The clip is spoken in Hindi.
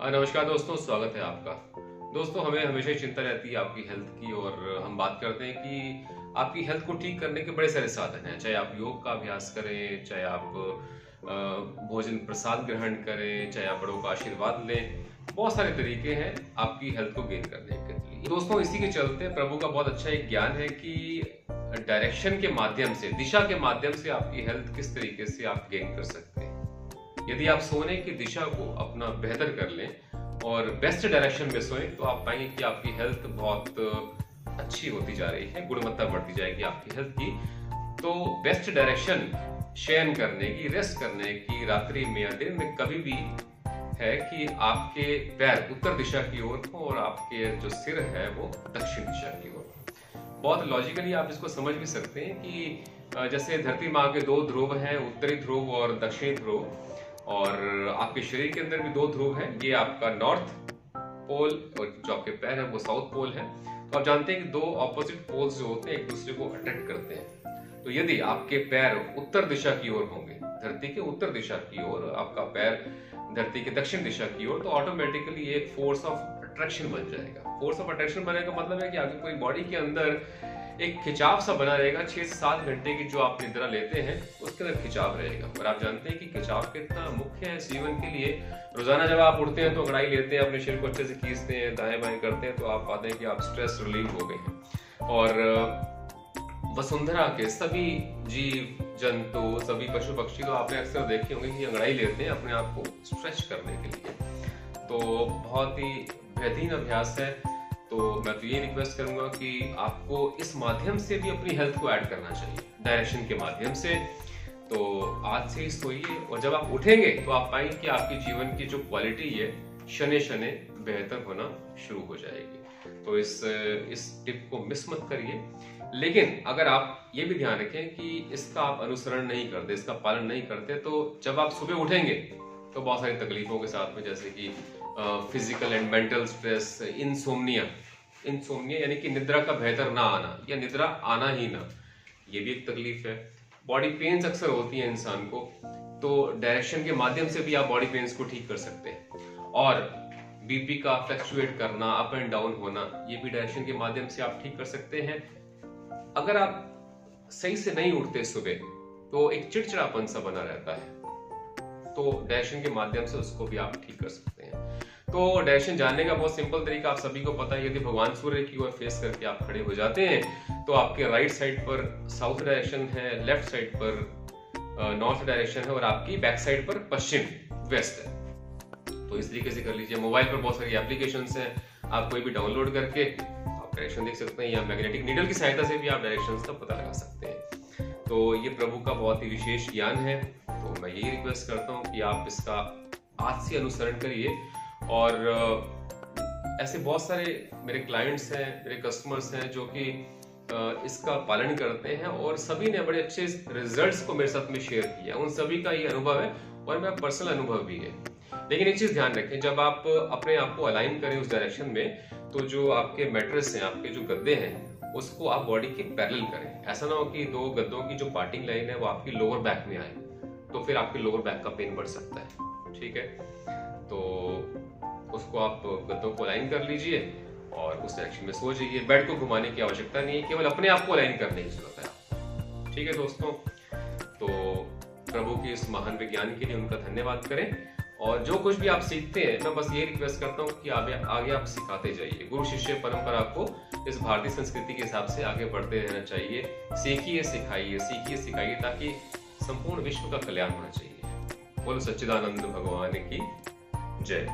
नमस्कार दोस्तों, स्वागत है आपका। दोस्तों, हमें हमेशा ही चिंता रहती है आपकी हेल्थ की और हम बात करते हैं कि आपकी हेल्थ को ठीक करने के बड़े सारे साधन हैं। चाहे आप योग का अभ्यास करें, चाहे आप भोजन प्रसाद ग्रहण करें, चाहे आप बड़ों का आशीर्वाद लें। बहुत सारे तरीके हैं आपकी हेल्थ को गेन करने के लिए। दोस्तों, इसी के चलते प्रभु का बहुत अच्छा एक ज्ञान है कि डायरेक्शन के माध्यम से, दिशा के माध्यम से आपकी हेल्थ किस तरीके से आप गेन कर सकते हैं। यदि आप सोने की दिशा को अपना बेहतर कर लें और बेस्ट डायरेक्शन में सोएं तो आप पाएंगे कि आपकी हेल्थ बहुत अच्छी होती जा रही है, गुणवत्ता बढ़ती जाएगी आपकी हेल्थ की। तो बेस्ट डायरेक्शन शयन करने की, रेस्ट करने की, रात्रि में या दिन में कभी भी है कि आपके पैर उत्तर दिशा की ओर हो और आपके जो सिर है वो दक्षिण दिशा की ओर। बहुत लॉजिकली आप इसको समझ भी सकते हैं कि जैसे धरती माँ के दो ध्रुव हैं, उत्तरी ध्रुव और दक्षिणी ध्रुव, और आपके शरीर के अंदर भी दो ध्रुव हैं। ये आपका नॉर्थ पोल और जो आपके पैर है वो साउथ पोल है। तो आप जानते हैं कि दो ऑपोजिट पोल्स जो होते हैं एक दूसरे को अट्रैक्ट करते हैं। तो यदि आपके पैर उत्तर दिशा की ओर होंगे, धरती के उत्तर दिशा की ओर, आपका पैर धरती के दक्षिण दिशा की ओर, तो ऑटोमेटिकली एक फोर्स ऑफ अट्रैक्शन बन जाएगा। फोर्स ऑफ अट्रैक्शन बनने का मतलब है कि आपकी पूरी बॉडी के अंदर एक खिंचाव सा बना रहेगा। 6 से 7 घंटे की जो आप निद्रा लेते हैं उसके अंदर खिंचाव रहेगा। और आप जानते हैं कि खिंचाव कितना मुख्य है जीवन के लिए। रोजाना जब आप उठते हैं तो अंगड़ाई लेते हैं, अपने शरीर को अच्छे से खींचते हैं, दाएं बाएं करते हैं, तो आप पाते हैं कि आप स्ट्रेस रिलीव हो गए हैं। और वसुंधरा के सभी जीव जंतु, सभी पशु पक्षी, तो आपने अक्सर देखे होंगे कि अंगड़ाई लेते हैं अपने आप को स्ट्रेच करने के लिए। तो बहुत ही बेहतरीन अभ्यास है। तो मैं तो ये रिक्वेस्ट करूंगा कि आपको इस माध्यम से भी अपनी हेल्थ को ऐड करना चाहिए, डायरेक्शन के माध्यम से। तो आज से ही सोइए और जब आप उठेंगे तो आप पाएंगे कि आपकी जीवन की जो क्वालिटी है शने शने बेहतर होना शुरू हो जाएगी। तो इस टिप को मिस मत करिए। लेकिन अगर आप ये भी ध्यान रखें कि इसका आप अनुसरण नहीं करते, इसका पालन नहीं करते, तो जब आप सुबह उठेंगे तो बहुत सारी तकलीफों के साथ में, जैसे कि physical and mental stress, insomnia यानी कि निद्रा का बेहतर ना आना या निद्रा आना ही ना, ये भी एक तकलीफ है। बॉडी पेन्स अक्सर होती है इंसान को, तो डायरेक्शन के माध्यम से भी आप बॉडी पेन्स को ठीक कर सकते हैं। और बीपी का फ्लक्चुएट करना, अप एंड डाउन होना, ये भी डायरेक्शन के माध्यम से आप ठीक कर सकते हैं। अगर आप सही से नहीं उठते सुबह तो एक चिड़चिड़ापन सा बना रहता है, तो डायरेक्शन के माध्यम से उसको भी आप ठीक कर सकते हैं। तो डायरेक्शन जानने का बहुत सिंपल तरीका आप सभी को पता है। यदि भगवान सूर्य की ओर फेस करके आप खड़े हो जाते हैं तो आपके राइट साइड पर साउथ डायरेक्शन है, लेफ्ट साइड पर नॉर्थ डायरेक्शन है और आपकी बैक साइड पर पश्चिम वेस्ट है। तो इस तरीके से कर लीजिए। मोबाइल पर बहुत सारी एप्लीकेशंस हैं, आप कोई भी डाउनलोड करके आप डायरेक्शन देख सकते हैं, या मैग्नेटिक नीडल की सहायता से भी आप डायरेक्शंस का पता लगा सकते हैं। तो ये प्रभु का बहुत ही विशेष ज्ञान है। तो मैं यही रिक्वेस्ट करता हूँ कि आप इसका आज से अनुसरण करिए। और ऐसे बहुत सारे मेरे क्लाइंट्स हैं, मेरे कस्टमर्स हैं जो कि इसका पालन करते हैं और सभी ने बड़े अच्छे रिजल्ट्स को मेरे साथ में शेयर किया। उन सभी का ये अनुभव है और मेरा पर्सनल अनुभव भी है। लेकिन एक चीज ध्यान रखें, जब आप अपने आप को अलाइन करें उस डायरेक्शन में, तो जो आपके मैट्रेस हैं, आपके जो गद्दे हैं, उसको आप बॉडी के पैरेलल करें। ऐसा ना हो कि दो गद्दों की जो पार्टिंग लाइन है वो आपकी लोअर बैक में आए, तो फिर आपके लोअर बैक का पेन बढ़ सकता है। ठीक है, तो उसको आप गद्दों को अलाइन कर लीजिए और उस डायरेक्शन में सो जाइए। बेड को घुमाने की आवश्यकता नहीं है, केवल अपने आप को अलाइन करने की जरूरत है। ठीक है दोस्तों, तो प्रभु की इस महान विज्ञान के लिए उनका धन्यवाद करें। और जो कुछ भी आप सीखते हैं, मैं बस ये रिक्वेस्ट करता हूँ कि आगे आप सिखाते जाइए। गुरु शिष्य परंपरा को इस भारतीय संस्कृति के हिसाब से आगे बढ़ते रहना चाहिए। सीखिए सिखाइए, सीखिए सिखाइए, ताकि संपूर्ण विश्व का कल्याण होना चाहिए। बोलो सच्चिदानंद भगवान की जय।